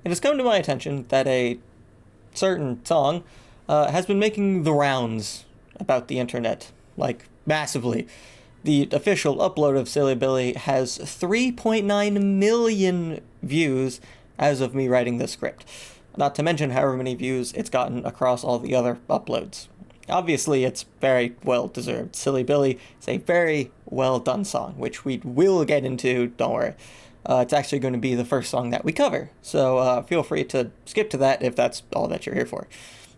it has come to my attention that a certain song has been making the rounds about the internet, like, massively. The official upload of Silly Billy has 3.9 million views as of me writing this script. Not to mention however many views it's gotten across all the other uploads. Obviously, it's very well deserved. Silly Billy is a very well done song, which we will get into, don't worry. It's actually going to be the first song that we cover, so feel free to skip to that if that's all that you're here for.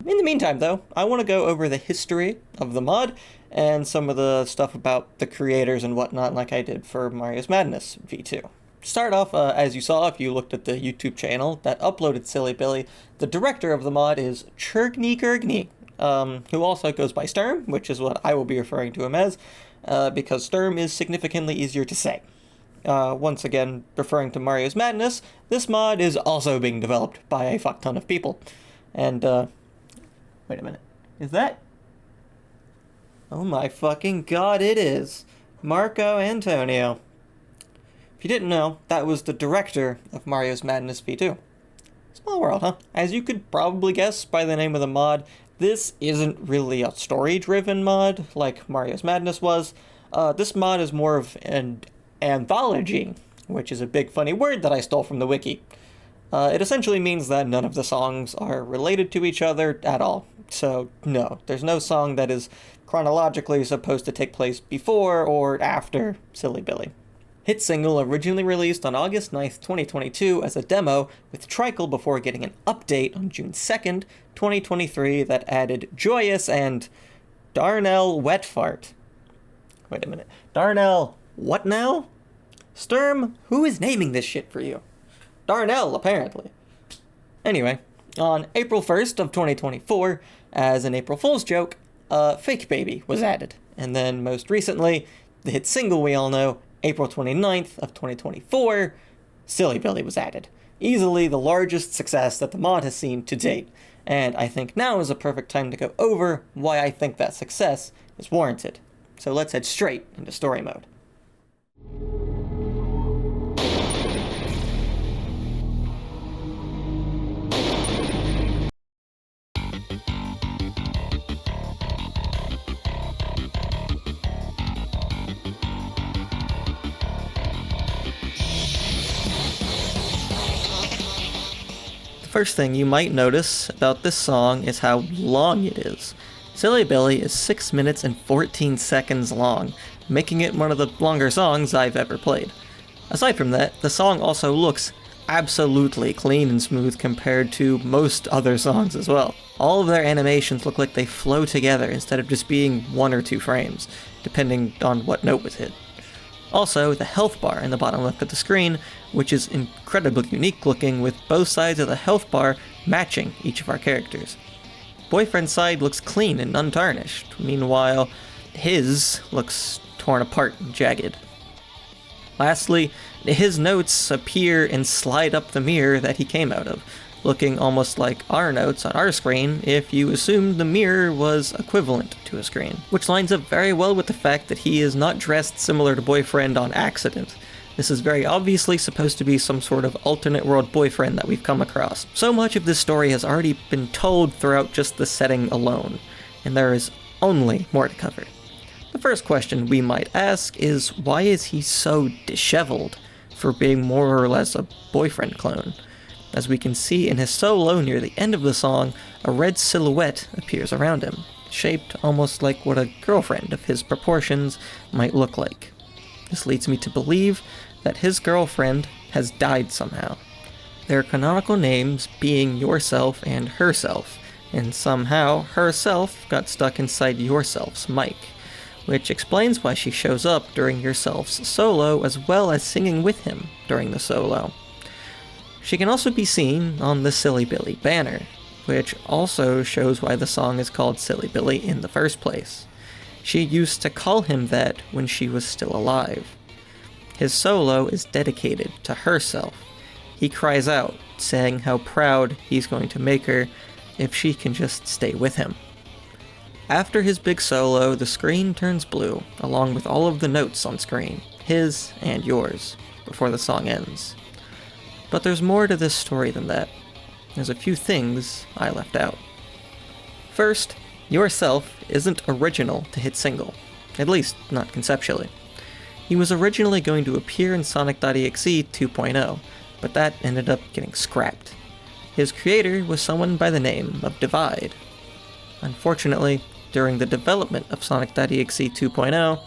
In the meantime, though, I want to go over the history of the mod and some of the stuff about the creators and whatnot, like I did for Mario's Madness V2. To start off, as you saw if you looked at the YouTube channel that uploaded Silly Billy, the director of the mod is Churgny, who also goes by Sturm, which is what I will be referring to him as, because Sturm is significantly easier to say. Once again, referring to Mario's Madness, this mod is also being developed by a fuck ton of people. And, wait a minute. Is that? Oh my fucking god, it is! Marco Antonio. If you didn't know, that was the director of Mario's Madness V2. Small world, huh? As you could probably guess by the name of the mod, this isn't really a story-driven mod like Mario's Madness was. This mod is more of an anthology, which is a big funny word that I stole from the Wiki. It essentially means that none of the songs are related to each other at all. So, no, there's no song that is chronologically supposed to take place before or after Silly Billy. Hit single originally released on August 9th, 2022 as a demo with Trichael before getting an update on June 2nd, 2023 that added Joyous and Darnell Wet Fart. Wait a minute. Darnell, what now? Sturm, who is naming this shit for you? Darnell, apparently. Anyway, on April 1st of 2024, as an April Fool's joke, Fakebaby was added. And then most recently, the hit single we all know, April 29th of 2024, Silly Billy was added. Easily the largest success that the mod has seen to date. And I think now is a perfect time to go over why I think that success is warranted. So let's head straight into story mode. First thing you might notice about this song is how long it is. Silly Billy is 6 minutes and 14 seconds long, making it one of the longer songs I've ever played. Aside from that, the song also looks absolutely clean and smooth compared to most other songs as well. All of their animations look like they flow together instead of just being 1 or 2 frames, depending on what note was hit. Also, the health bar in the bottom left of the screen, which is incredibly unique looking with both sides of the health bar matching each of our characters. Boyfriend's side looks clean and untarnished, meanwhile, his looks torn apart and jagged. Lastly, his notes appear and slide up the mirror that he came out of, looking almost like our notes on our screen if you assumed the mirror was equivalent to a screen. Which lines up very well with the fact that he is not dressed similar to Boyfriend on accident. This is very obviously supposed to be some sort of alternate world boyfriend that we've come across. So much of this story has already been told throughout just the setting alone, and there is only more to cover. The first question we might ask is, why is he so disheveled for being more or less a boyfriend clone? As we can see in his solo near the end of the song, a red silhouette appears around him, shaped almost like what a girlfriend of his proportions might look like. This leads me to believe that his girlfriend has died somehow, their canonical names being Yourself and Herself, and somehow Herself got stuck inside Yourself's mic, which explains why she shows up during Yourself's solo as well as singing with him during the solo. She can also be seen on the Silly Billy banner, which also shows why the song is called Silly Billy in the first place. She used to call him that when she was still alive. His solo is dedicated to herself. He cries out, saying how proud he's going to make her if she can just stay with him. After his big solo, the screen turns blue, along with all of the notes on screen, his and yours, before the song ends. But there's more to this story than that. There's a few things I left out. First, Yourself isn't original to hit single, at least not conceptually. He was originally going to appear in Sonic.exe 2.0, but that ended up getting scrapped. His creator was someone by the name of Divide. Unfortunately, during the development of Sonic.exe 2.0,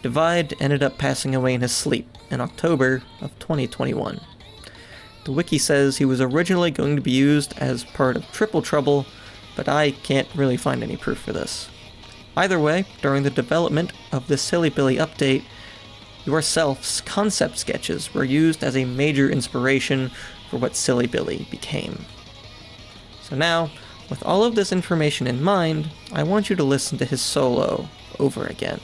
Divide ended up passing away in his sleep in October of 2021. The wiki says he was originally going to be used as part of Triple Trouble, but I can't really find any proof for this. Either way, during the development of the Silly Billy update, Yourself's concept sketches were used as a major inspiration for what Silly Billy became. So now, with all of this information in mind, I want you to listen to his solo over again.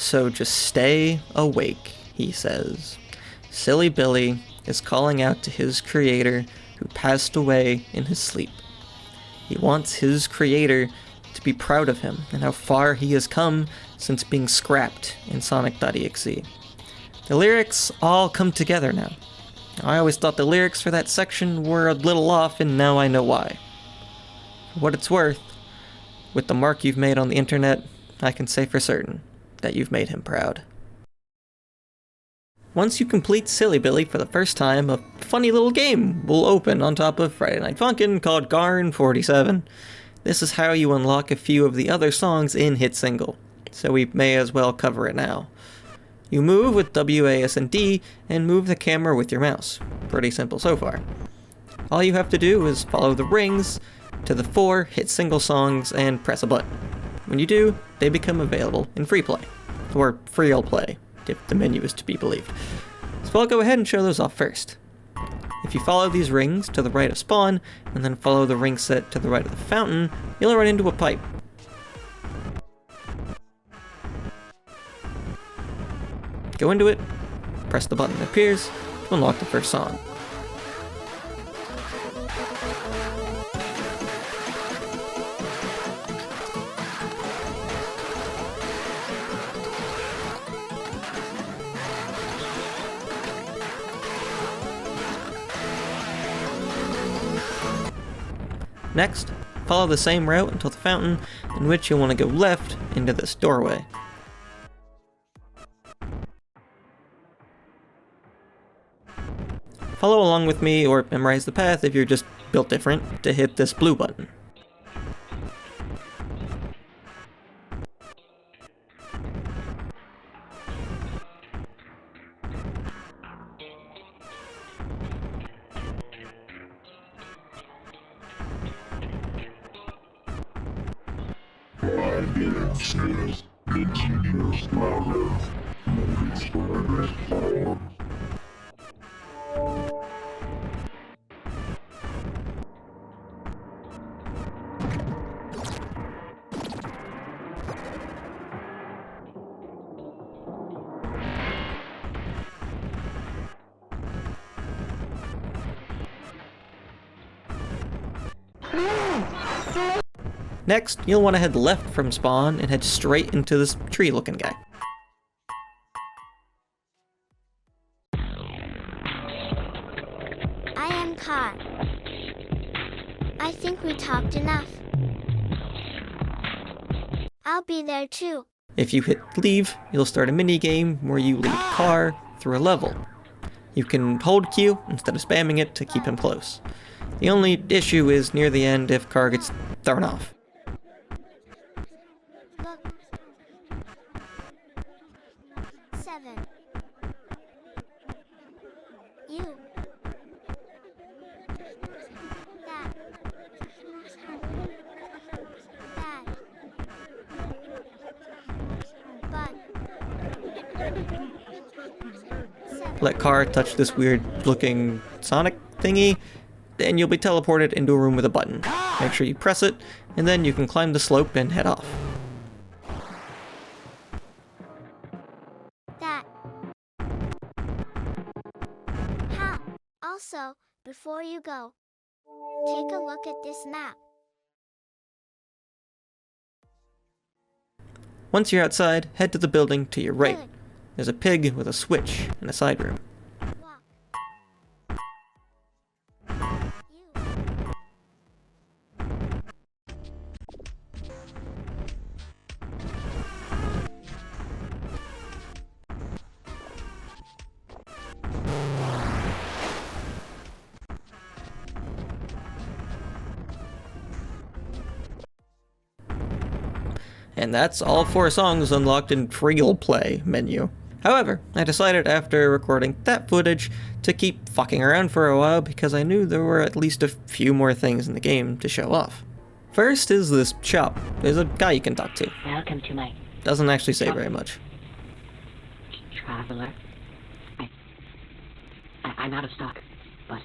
So just stay awake, he says. Silly Billy is calling out to his creator who passed away in his sleep. He wants his creator to be proud of him and how far he has come since being scrapped in Sonic.exe. The lyrics all come together now. I always thought the lyrics for that section were a little off, and now I know why. For what it's worth, with the mark you've made on the internet, I can say for certain that you've made him proud. Once you complete Silly Billy for the first time, a funny little game will open on top of Friday Night Funkin' called Garn47. This is how you unlock a few of the other songs in Hit Single, so we may as well cover it now. You move with WASD and move the camera with your mouse. Pretty simple so far. All you have to do is follow the rings to the 4 Hit Single songs and press a button. When you do, they become available in Freeplay, or Freelplay, if the menu is to be believed. So I'll go ahead and show those off first. If you follow these rings to the right of spawn, and then follow the ring set to the right of the fountain, you'll run into a pipe. Go into it, press the button that appears to unlock the first song. Next, follow the same route until the fountain, in which you'll want to go left into this doorway. Follow along with me or memorize the path if you're just built different to hit this blue button. Next, you'll want to head left from spawn and head straight into this tree-looking guy. I am Carr. I think we talked enough. I'll be there too. If you hit leave, you'll start a mini-game where you lead Carr through a level. You can hold Q instead of spamming it to keep him close. The only issue is near the end if Carr gets thrown off. Look. 7. You. That. But. 7. Let Carr touch this weird-looking Sonic thingy, and you'll be teleported into a room with a button. Make sure you press it, and then you can climb the slope and head off. That. How? Also, before you go, take a look at this map. Once you're outside, head to the building to your right. Good. There's a pig with a switch in a side room. Walk. You. And that's all 4 songs unlocked in Freelplay menu. However, I decided after recording that footage to keep fucking around for a while because I knew there were at least a few more things in the game to show off. First is this shop. There's a guy you can talk to. Welcome to my Doesn't actually say very much. traveler. I'm out of stock, but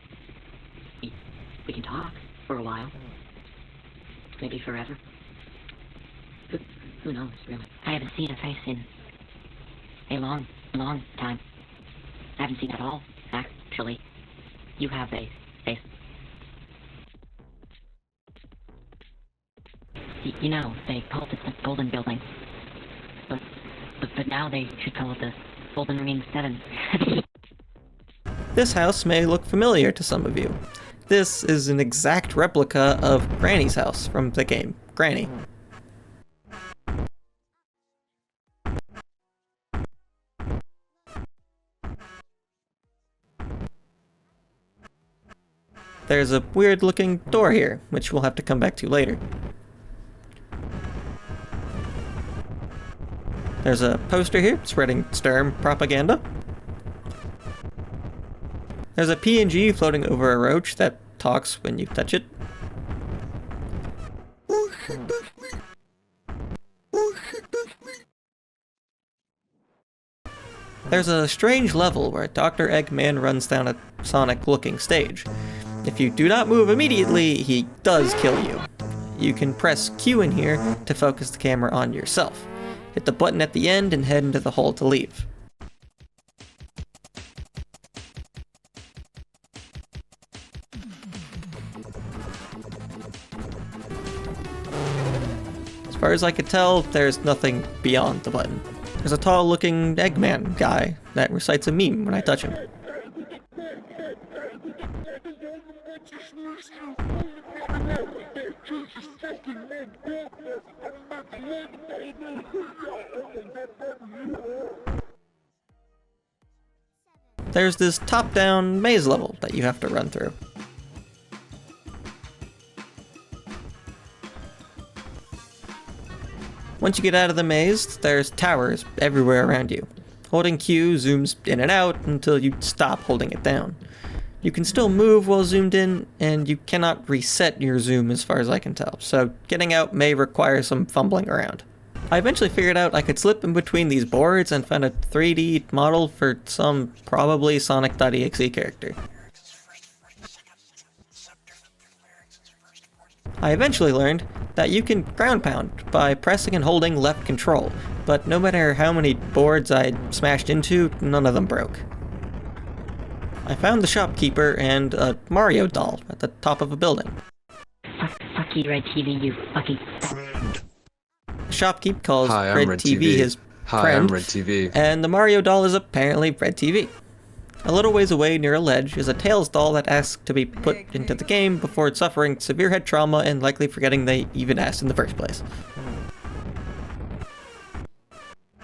we can talk for a while. Maybe forever. Who knows, really? I haven't seen a face in a long time. I haven't seen it at all, actually. You have a face. You know, they called it the Golden Building. But now they should call it the Golden Ring 7. This house may look familiar to some of you. This is an exact replica of Granny's house from the game, Granny. There's a weird looking door here, which we'll have to come back to later. There's a poster here spreading Sturm propaganda. There's a PNG floating over a roach that talks when you touch it. There's a strange level where Dr. Eggman runs down a Sonic-looking stage. If you do not move immediately, he does kill you. You can press Q in here to focus the camera on yourself. Hit the button at the end and head into the hole to leave. As far as I could tell, there's nothing beyond the button. There's a tall-looking Eggman guy that recites a meme when I touch him. there's this top-down maze level that you have to run through. Once you get out of the maze, there's towers everywhere around you. Holding Q zooms in and out until you stop holding it down. You can still move while zoomed in, and you cannot reset your zoom as far as I can tell, so getting out may require some fumbling around. I eventually figured out I could slip in between these boards and found a 3D model for some probably Sonic.exe character. I eventually learned that you can ground pound by pressing and holding left control, but no matter how many boards I smashed into, none of them broke. I found the shopkeeper and a Mario doll at the top of a building. Fuck you, Red TV, you fucking... The shopkeep calls Hi, Red Red TV his Hi, friend, I'm Red TV. And the Mario doll is apparently Red TV. A little ways away near a ledge is a Tails doll that asks to be put into the game before suffering severe head trauma and likely forgetting they even asked in the first place.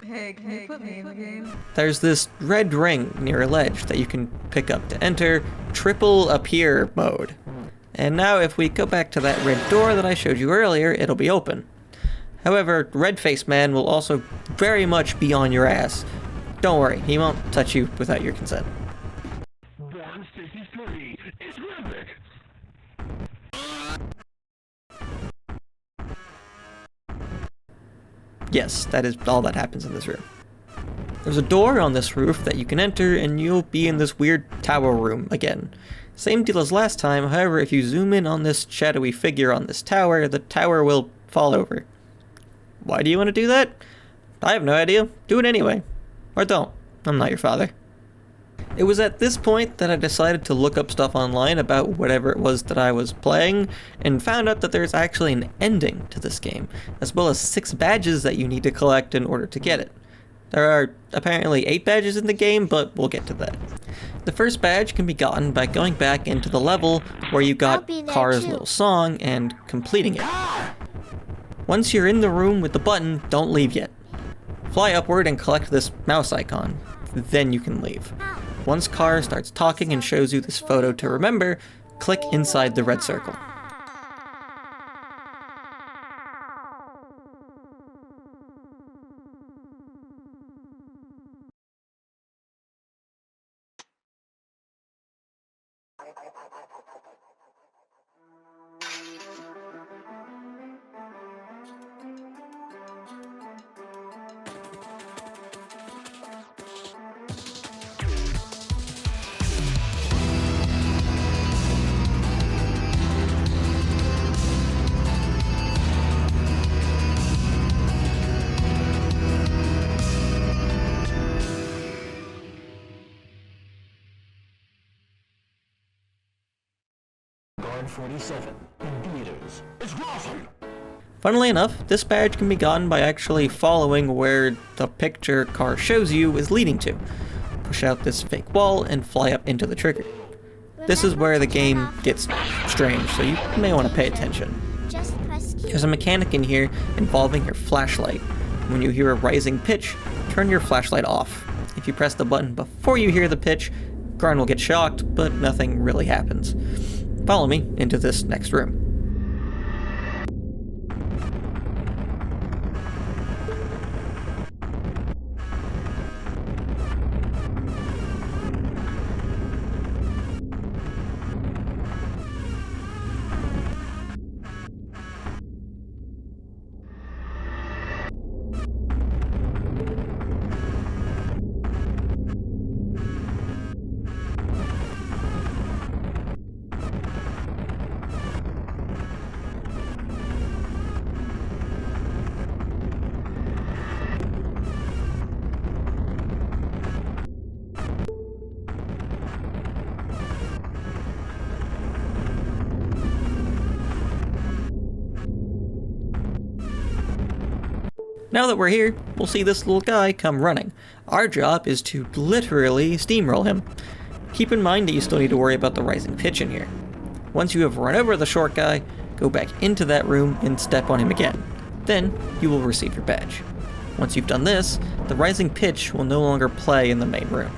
Hey, can you put me in the game? There's this red ring near a ledge that you can pick up to enter triple appear mode. And now if we go back to that red door that I showed you earlier, it'll be open. However, Red Face Man will also very much be on your ass. Don't worry, he won't touch you without your consent. Yes, that is all that happens in this room. There's a door on this roof that you can enter and you'll be in this weird tower room again. Same deal as last time, however, if you zoom in on this shadowy figure on this tower, the tower will fall over. Why do you want to do that? I have no idea. Do it anyway. Or don't. I'm not your father. It was at this point that I decided to look up stuff online about whatever it was that I was playing, and found out that there's actually an ending to this game, as well as 6 badges that you need to collect in order to get it. There are apparently 8 badges in the game, but we'll get to that. The first badge can be gotten by going back into the level where you got Carr's little song and completing it. Once you're in the room with the button, don't leave yet. Fly upward and collect this mouse icon, then you can leave. Once Carr starts talking and shows you this photo to remember, click inside the red circle. Garn47 Ending. It's awesome! Funnily enough, this badge can be gotten by actually following where the picture Carr shows you is leading to. Push out this fake wall and fly up into the trigger. This is where the game gets strange, so you may want to pay attention. There's a mechanic in here involving your flashlight. When you hear a rising pitch, turn your flashlight off. If you press the button before you hear the pitch, Garn will get shocked, but nothing really happens. Follow me into this next room. Now that we're here, we'll see this little guy come running. Our job is to literally steamroll him. Keep in mind that you still need to worry about the rising pitch in here. Once you have run over the short guy, go back into that room and step on him again. Then, you will receive your badge. Once you've done this, the rising pitch will no longer play in the main room.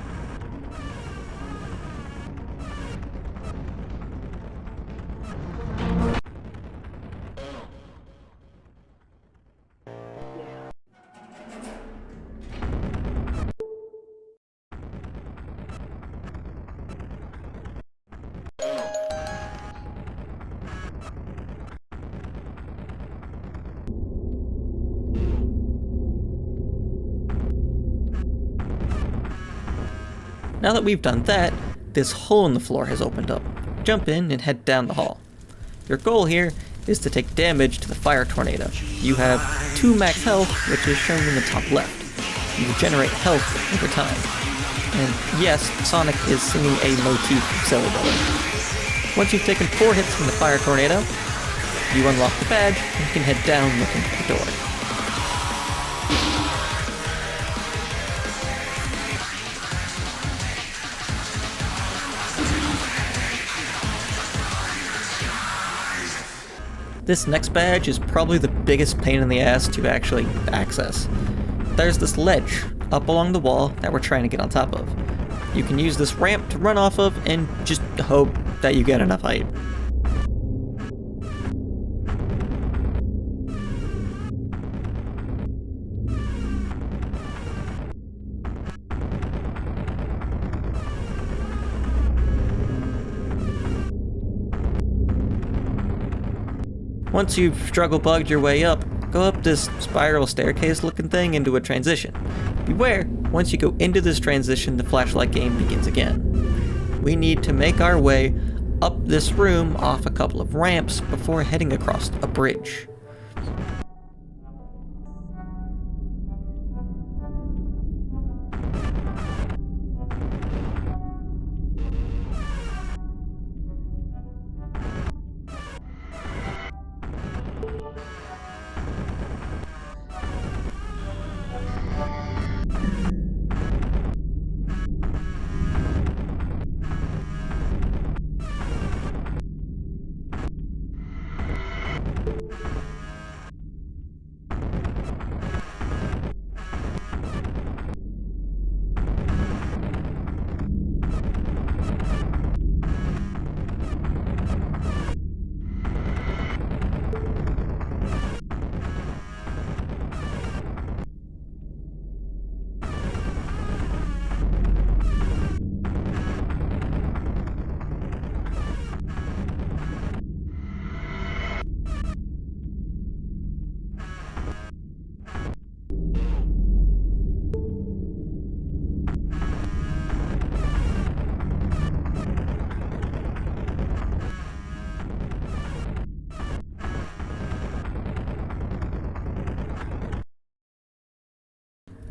Now that we've done that, this hole in the floor has opened up. Jump in and head down the hall. Your goal here is to take damage to the fire tornado. You have 2 max health, which is shown in the top left. You regenerate health over time. And yes, Sonic is singing a motif from Silly. Once you've taken 4 hits from the fire tornado, you unlock the badge and can head down looking for the door. This next badge is probably the biggest pain in the ass to actually access. There's this ledge up along the wall that we're trying to get on top of. You can use this ramp to run off of and just hope that you get enough height. Once you've struggle-bugged your way up, go up this spiral staircase-looking thing into a transition. Beware, once you go into this transition, the flashlight game begins again. We need to make our way up this room off a couple of ramps before heading across a bridge.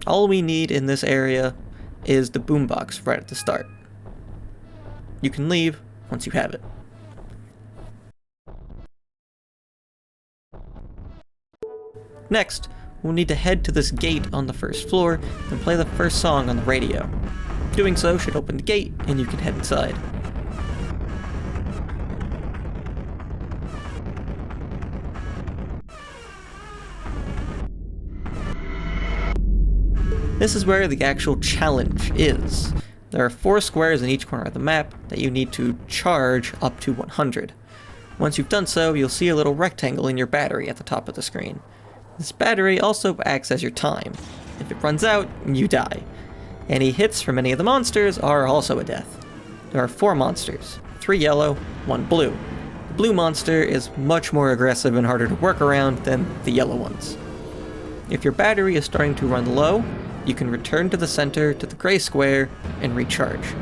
All we need in this area is the boombox right at the start. You can leave once you have it. Next, we'll need to head to this gate on the first floor and play the first song on the radio. Doing so should open the gate and you can head inside. This is where the actual challenge is. There are 4 squares in each corner of the map that you need to charge up to 100. Once you've done so, you'll see a little rectangle in your battery at the top of the screen. This battery also acts as your time. If it runs out, you die. Any hits from any of the monsters are also a death. There are 4 monsters, 3 yellow, 1 blue. The blue monster is much more aggressive and harder to work around than the yellow ones. If your battery is starting to run low, you can return to the center to the gray square and recharge.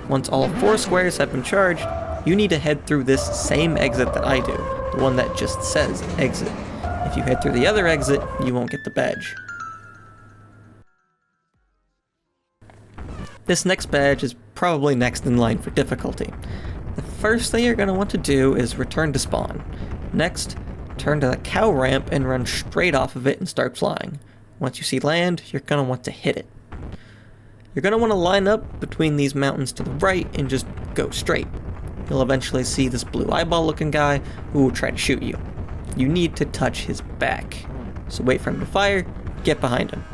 Once all 4 squares have been charged, you need to head through this same exit that I do, the one that just says exit. If you head through the other exit, you won't get the badge. This next badge is probably next in line for difficulty. The first thing you're going to want to do is return to spawn. Next, turn to the cow ramp and run straight off of it and start flying. Once you see land, you're going to want to hit it. You're going to want to line up between these mountains to the right and just go straight. You'll eventually see this blue eyeball looking guy who will try to shoot you. You need to touch his back. So wait for him to fire, get behind him.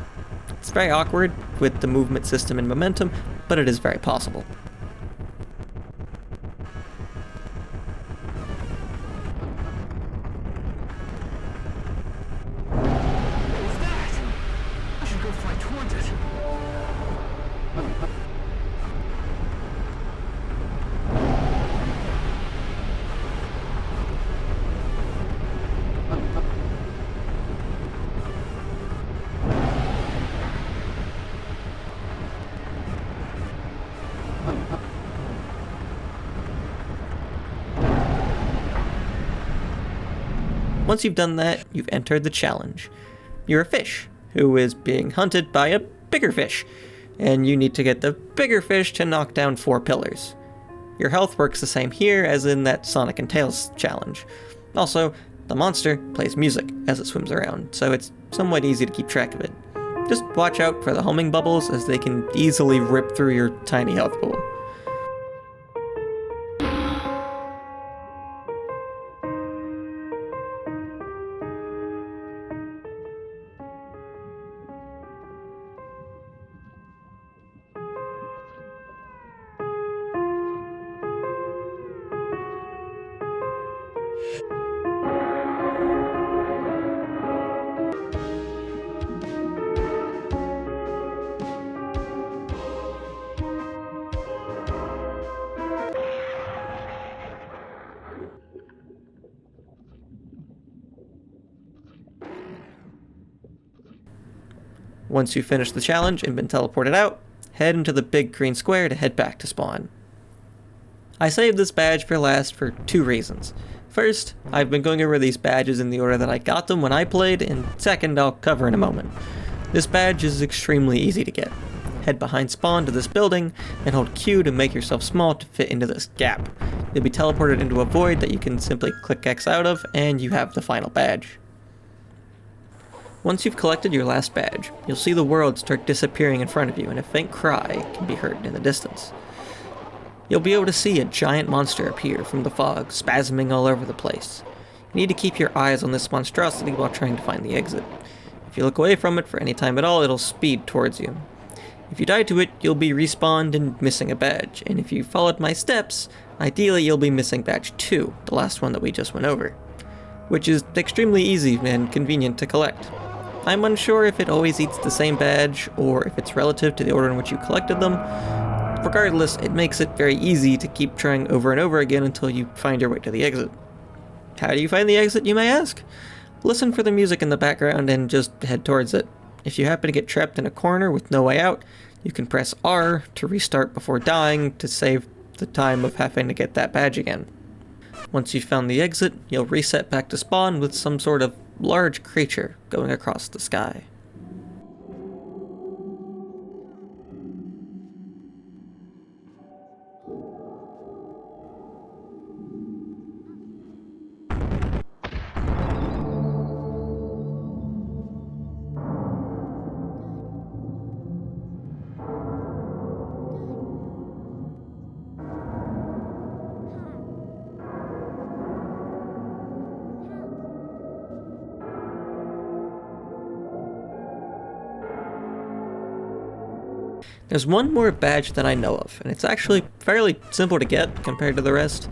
It's very awkward with the movement system and momentum, but it is very possible. Once you've done that, you've entered the challenge. You're a fish who is being hunted by a bigger fish, and you need to get the bigger fish to knock down 4 pillars. Your health works the same here as in that Sonic and Tails challenge. Also, the monster plays music as it swims around, so it's somewhat easy to keep track of it. Just watch out for the homing bubbles, as they can easily rip through your tiny health pool. Once you've finished the challenge and been teleported out, head into the big green square to head back to spawn. I saved this badge for last for 2 reasons. First, I've been going over these badges in the order that I got them when I played, and second, I'll cover in a moment. This badge is extremely easy to get. Head behind spawn to this building, and hold Q to make yourself small to fit into this gap. You'll be teleported into a void that you can simply click X out of, and you have the final badge. Once you've collected your last badge, you'll see the world start disappearing in front of you, and a faint cry can be heard in the distance. You'll be able to see a giant monster appear from the fog, spasming all over the place. You need to keep your eyes on this monstrosity while trying to find the exit. If you look away from it for any time at all, it'll speed towards you. If you die to it, you'll be respawned and missing a badge, and if you followed my steps, ideally you'll be missing badge 2, the last one that we just went over, which is extremely easy and convenient to collect. I'm unsure if it always eats the same badge, or if it's relative to the order in which you collected them. Regardless, it makes it very easy to keep trying over and over again until you find your way to the exit. How do you find the exit, you may ask? Listen for the music in the background and just head towards it. If you happen to get trapped in a corner with no way out, you can press R to restart before dying to save the time of having to get that badge again. Once you've found the exit, you'll reset back to spawn with some sort of large creature going across the sky. There's one more badge that I know of, and it's actually fairly simple to get compared to the rest.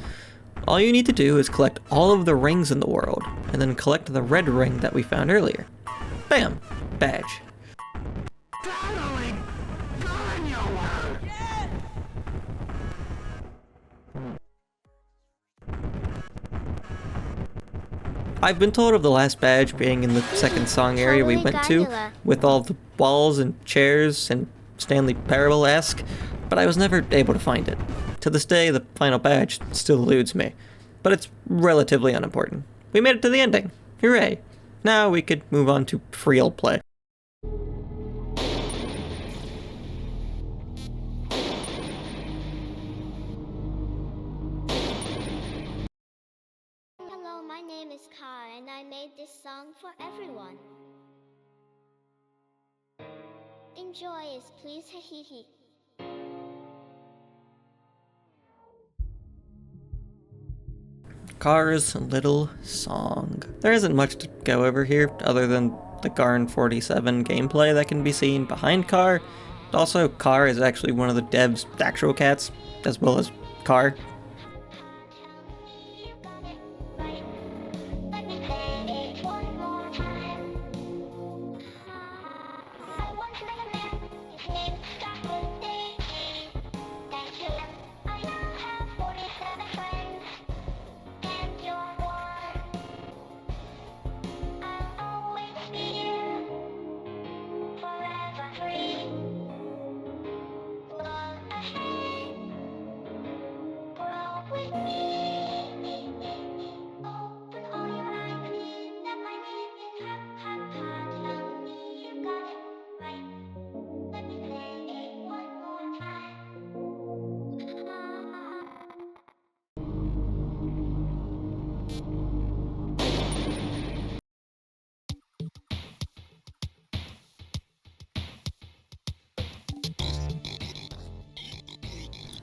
All you need to do is collect all of the rings in the world, and then collect the red ring that we found earlier. Bam! Badge. I've been told of the last badge being in the second song area we went to, with all the walls and chairs and Stanley Parable-esque, but I was never able to find it. To this day, the final badge still eludes me, but it's relatively unimportant. We made it to the ending. Hooray! Now we could move on to Freelplay. Hello, my name is Carr, and I made this song for everyone. Enjoy it, please. Hehehe. Carr's little song. There isn't much to go over here other than the Garn47 gameplay that can be seen behind Carr. Also, Carr is actually one of the dev's actual cats, as well as Carr.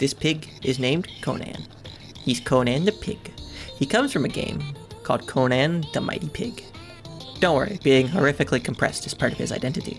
This pig is named Conan. He's Conan the Pig. He comes from a game called Conan the Mighty Pig. Don't worry, being horrifically compressed is part of his identity.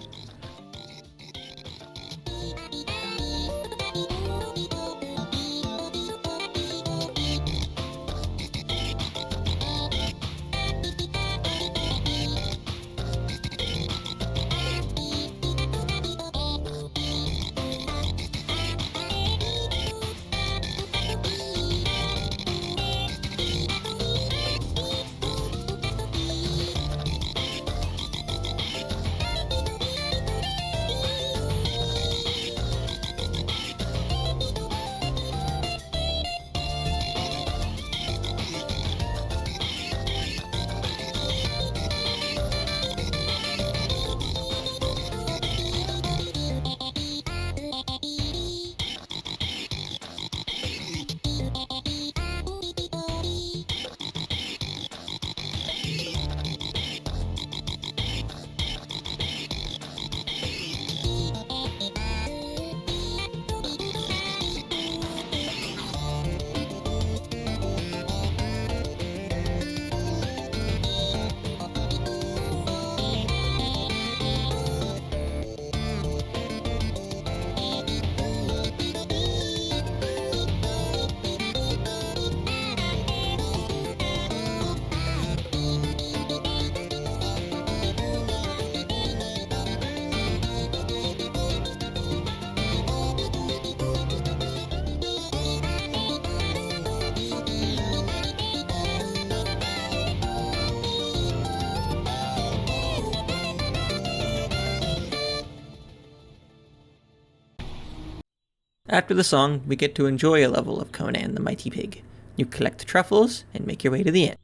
After the song, we get to enjoy a level of Conan the Mighty Pig. You collect truffles and make your way to the end.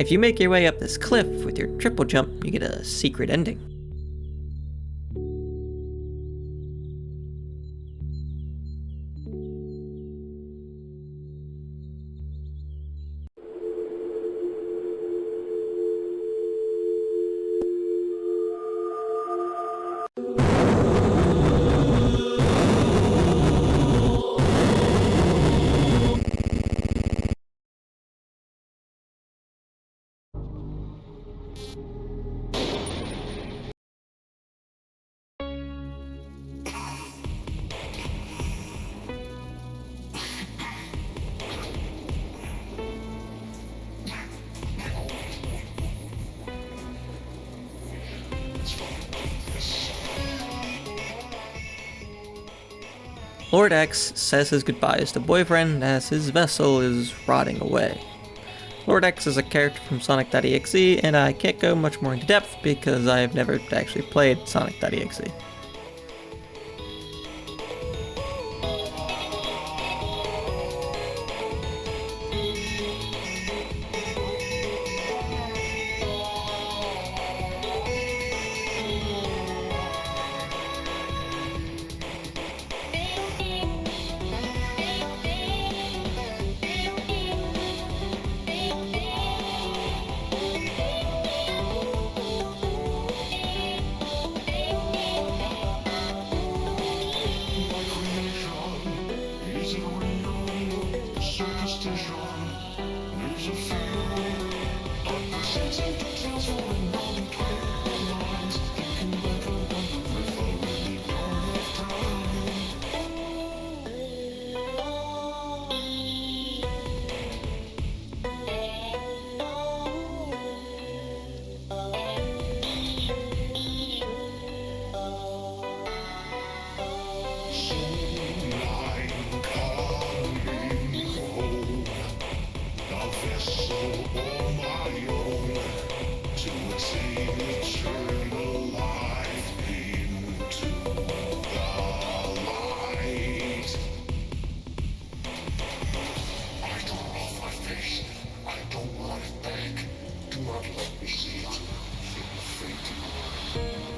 If you make your way up this cliff with your triple jump, you get a secret ending. Lord X says his goodbyes to boyfriend as his vessel is rotting away. Lord X is a character from Sonic.exe, and I can't go much more into depth because I have never actually played Sonic.exe.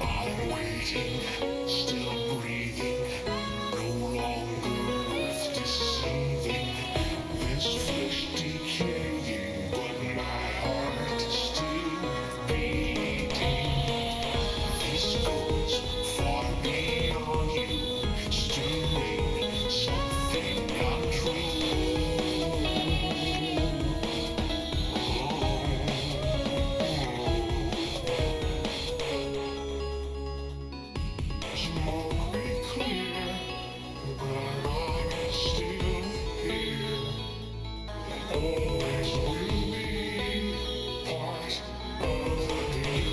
I'm waiting, still breathing, no longer worth deceiving. This flesh decaying, but my heart is still beating. This goes far beyond you, stirring something untrue. Smoke be clear, but I'm still here. Always will be part of you.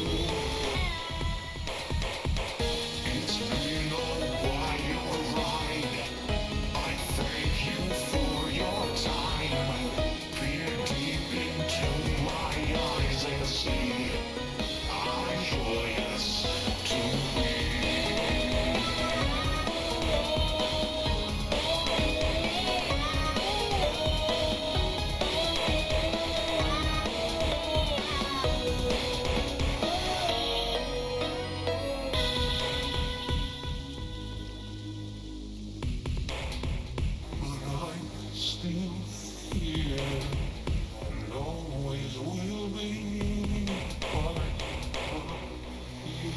It's been a wild ride. I thank you for your time. Peer deep into my eyes and see I'm joyous to be. But I'm still here, and always will be part of you.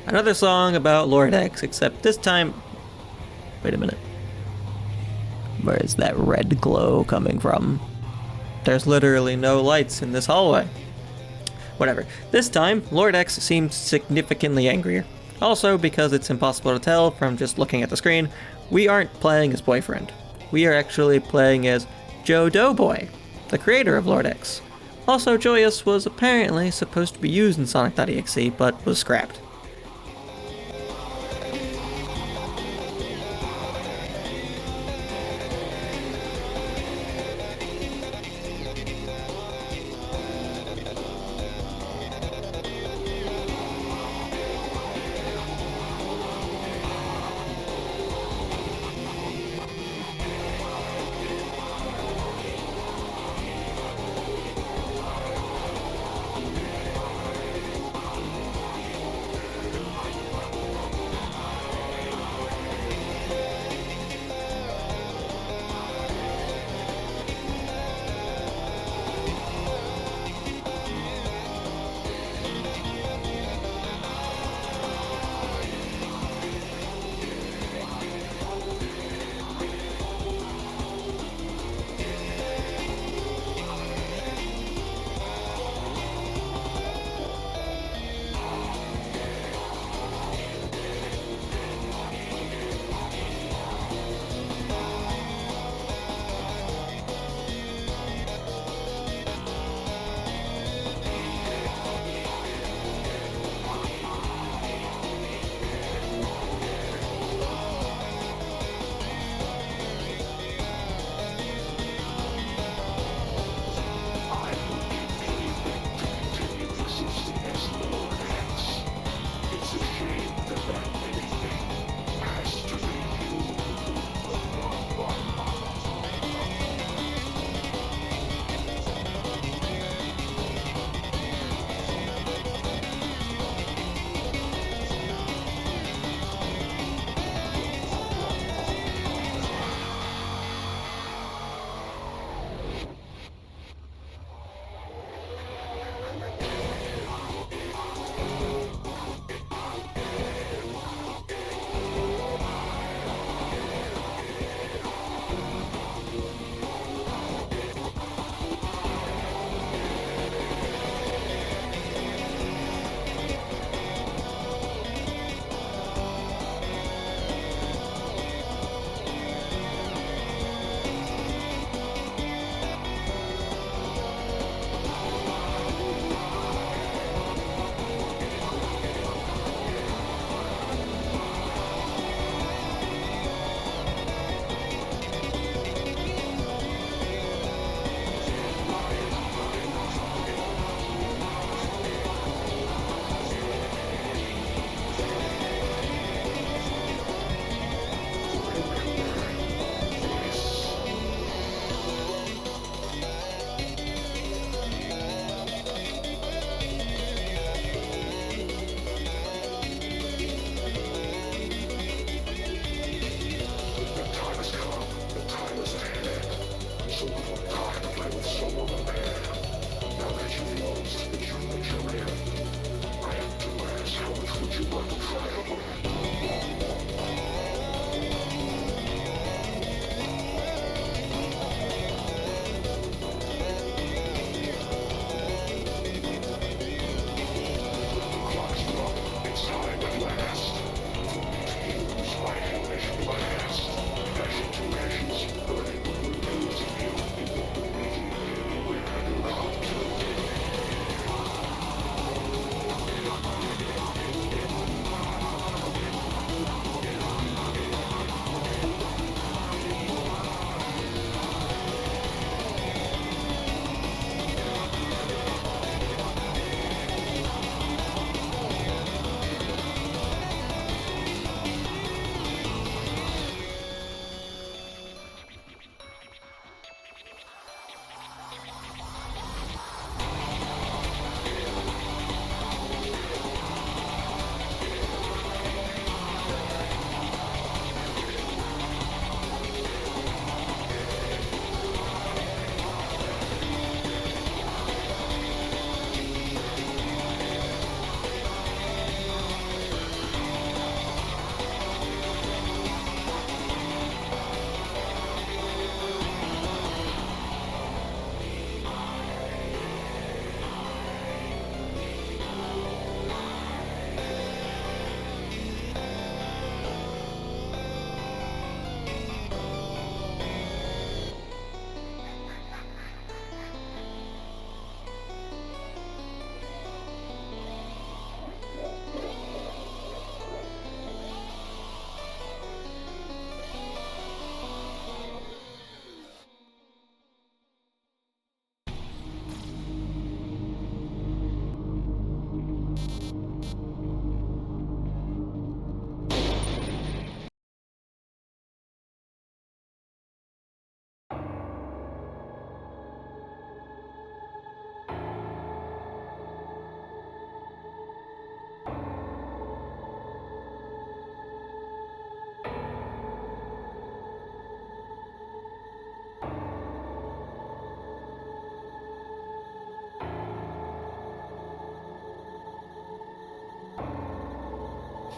Another song about Lord X, except this time... Wait a minute. Where is that red glow coming from? There's literally no lights in this hallway. Whatever. This time, Lord X seems significantly angrier. Also, because it's impossible to tell from just looking at the screen, we aren't playing as boyfriend. We are actually playing as Joe Doughboy, the creator of Lord X. Also, Joyous was apparently supposed to be used in Sonic.exe, but was scrapped.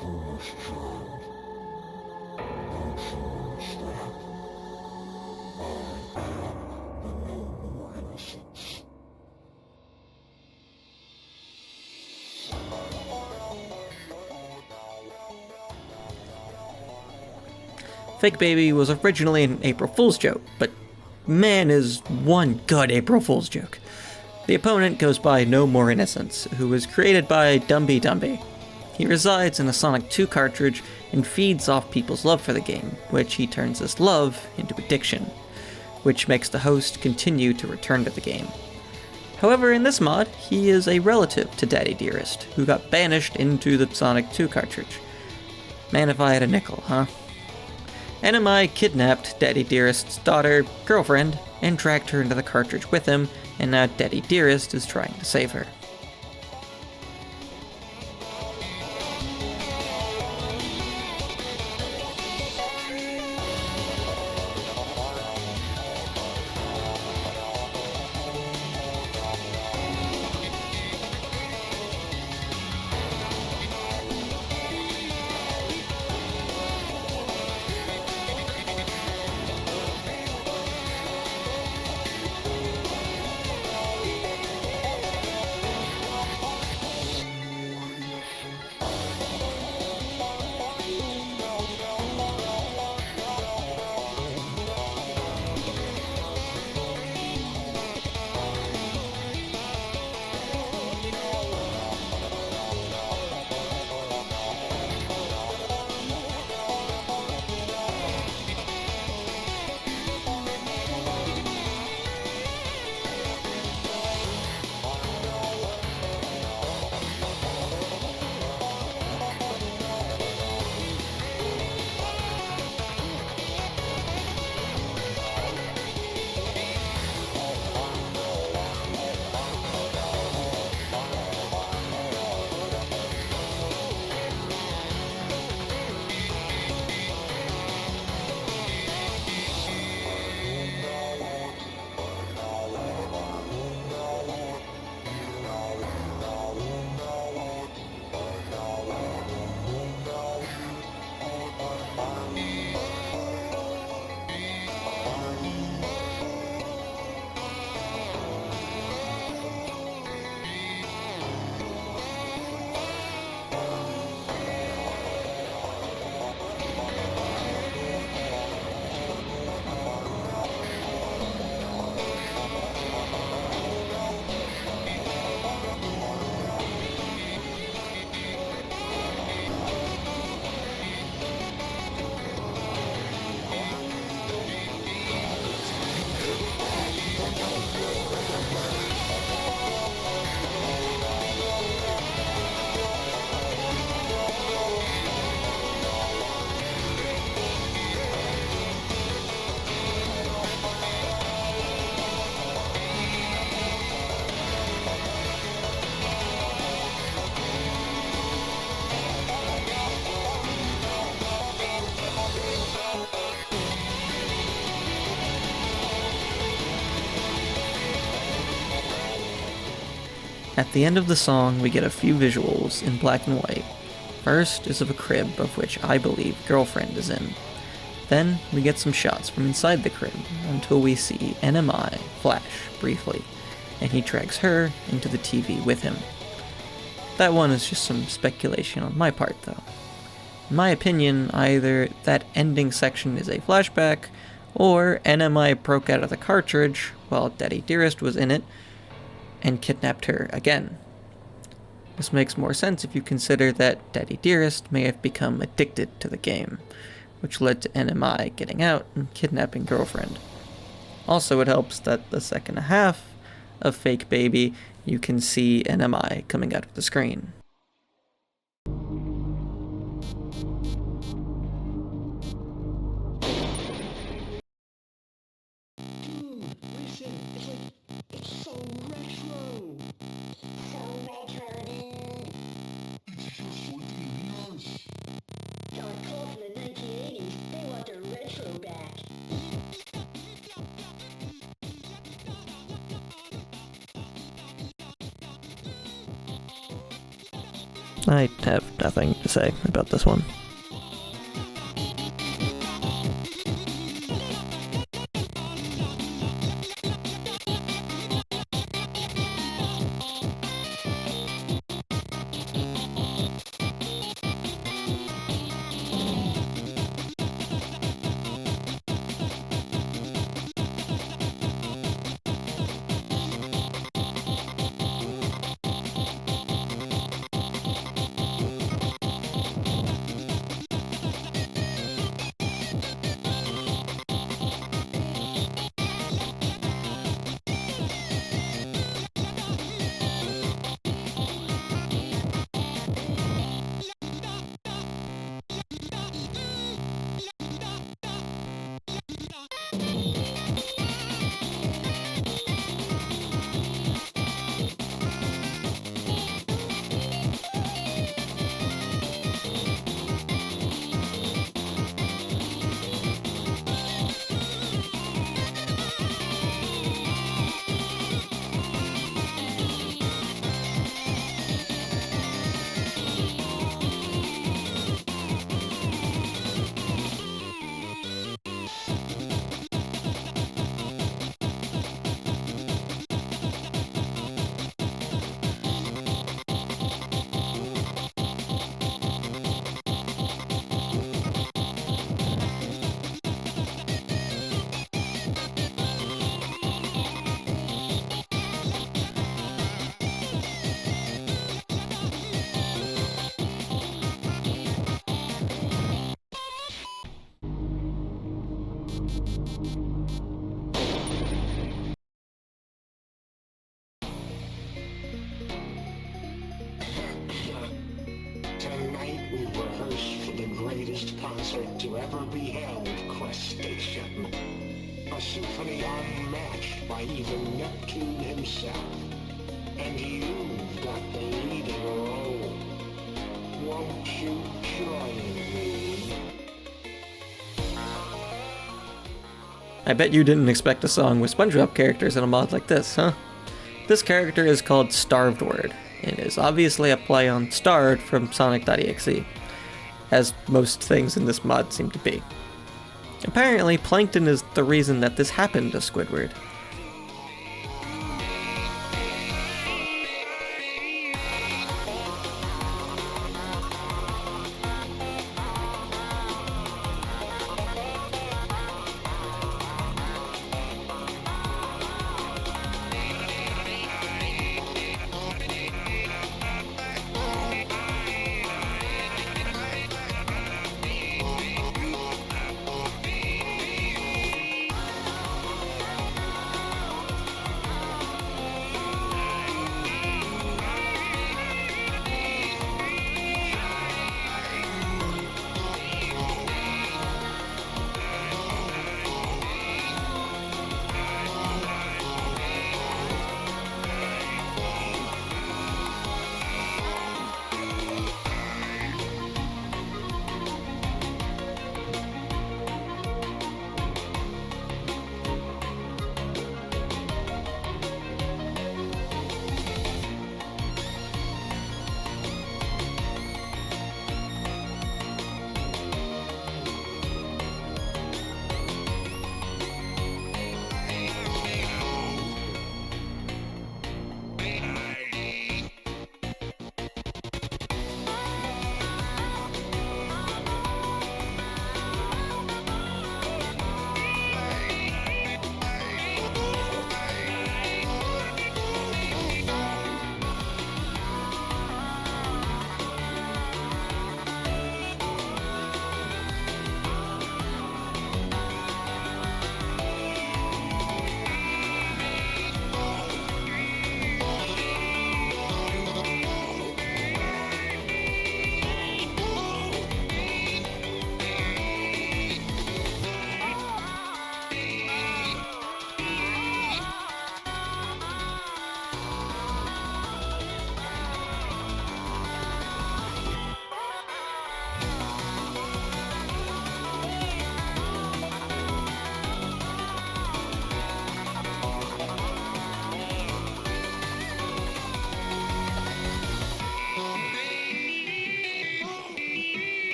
Foolish child, don't you understand? I am the noble Innocence. Fakebaby was originally an April Fool's joke, but man is one good April Fool's joke. The opponent goes by No More Innocence, who was created by Dumby. He resides in a Sonic 2 cartridge and feeds off people's love for the game, which he turns this love into addiction, which makes the host continue to return to the game. However, in this mod, he is a relative to Daddy Dearest, who got banished into the Sonic 2 cartridge. Man, if I had a nickel, huh? Enemy kidnapped Daddy Dearest's daughter, girlfriend, and dragged her into the cartridge with him, and now Daddy Dearest is trying to save her. At the end of the song, we get a few visuals in black and white. First is of a crib of which I believe Girlfriend is in. Then we get some shots from inside the crib until we see NMI flash briefly, and he drags her into the TV with him. That one is just some speculation on my part though. In my opinion, either that ending section is a flashback, or NMI broke out of the cartridge while Daddy Dearest was in it, and kidnapped her again. This makes more sense if you consider that Daddy Dearest may have become addicted to the game, which led to NMI getting out and kidnapping Girlfriend. Also, it helps that the second half of Fakebaby, you can see NMI coming out of the screen. Dude, listen, it's so retro. So retro, dude. It's just 14 years. Don't call from the 1980s. They want their retro back. I have nothing to say about this one. Tonight we rehearse for the greatest concert to ever be held, Quest Station. A symphony unmatched by even Neptune himself. And you've got the leading role. Won't you join me? I bet you didn't expect a song with SpongeBob characters in a mod like this, huh? This character is called Starvedward, and is obviously a play on Starved from Sonic.exe, as most things in this mod seem to be. Apparently, Plankton is the reason that this happened to Squidward.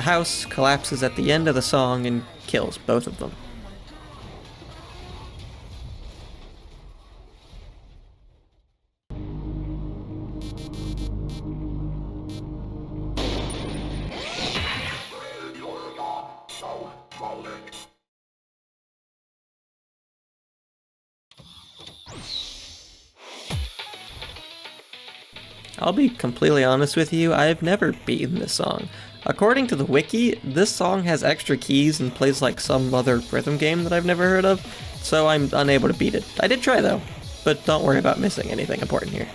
the house collapses at the end of the song and kills both of them. I'll be completely honest with you, I've never beaten this song. According to the wiki, this song has extra keys and plays like some other rhythm game that I've never heard of, so I'm unable to beat it. I did try though, but don't worry about missing anything important here.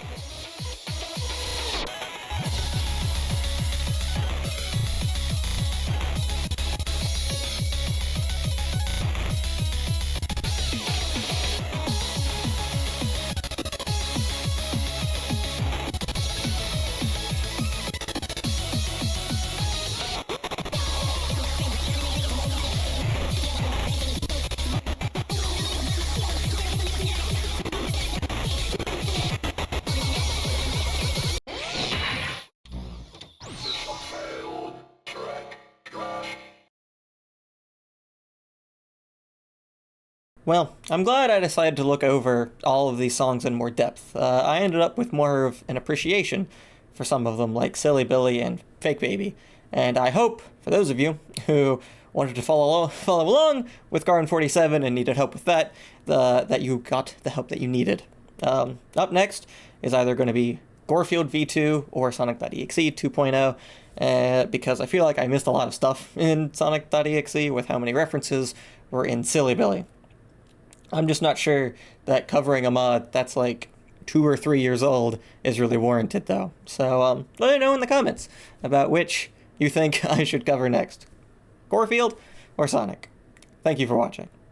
Well, I'm glad I decided to look over all of these songs in more depth. I ended up with more of an appreciation for some of them, like Silly Billy and Fakebaby. And I hope, for those of you who wanted to follow along with Garn47 and needed help with that, that you got the help that you needed. Up next is either going to be Gorefield V2 or Sonic.exe 2.0, because I feel like I missed a lot of stuff in Sonic.exe with how many references were in Silly Billy. I'm just not sure that covering a mod that's like 2 or 3 years old is really warranted, though. So let me know in the comments about which you think I should cover next. Gorefield or Sonic? Thank you for watching.